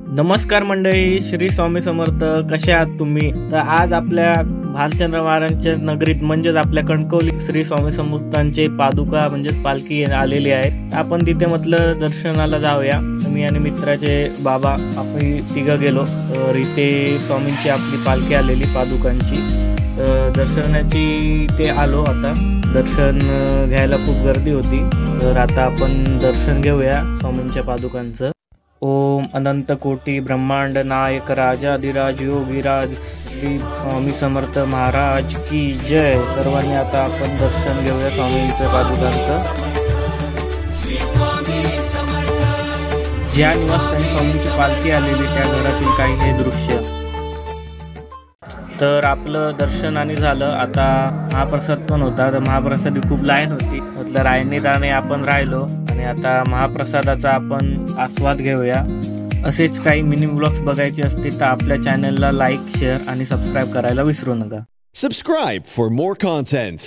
नमस्कार मंडळी, श्री स्वामी समर्थ. कसे आहात तुम्ही? तर आज आपल्या भालचंद्र महाराजांच्या नगरीत म्हणजेच आपल्या कणकवली श्री स्वामी समर्थांचे पादुका म्हणजेच पालखी आलेली आहे. आपण तिथे म्हटलं दर्शनाला जाऊया. मी आणि मित्राचे बाबा आपण तिघं गेलो. तर इथे स्वामींची आपली पालखी आलेली पादुकांची दर्शनाची ते आलो. आता दर्शन घ्यायला खूप गर्दी होती. तर आता आपण दर्शन घेऊया स्वामींच्या पादुकांचं. ओम अनंत कोटी ब्रह्मांड नायक राजाधिराज योगीराज श्री स्वामी समर्थ महाराज की जय. सर्वांनी आता आपण दर्शन घेऊया स्वामींच्या पादुकांचं. ज्या निवासस्थानी स्वामींची पालखी आलेली त्या घरातील काही हे दृश्य. तर आपलं दर्शन आणि झालं. आता महाप्रसाद पण होता. तर महाप्रसादी खूप लाईन होती. म्हटलं रायने आपण राहिलो आणि आता महाप्रसादाचा आपण आस्वाद घेऊया. असेच काही मिनी व्लॉग्स बघायचे असतील तर आपल्या चॅनलला लाईक, शेअर आणि सबस्क्राईब करायला विसरू नका. Subscribe for more content.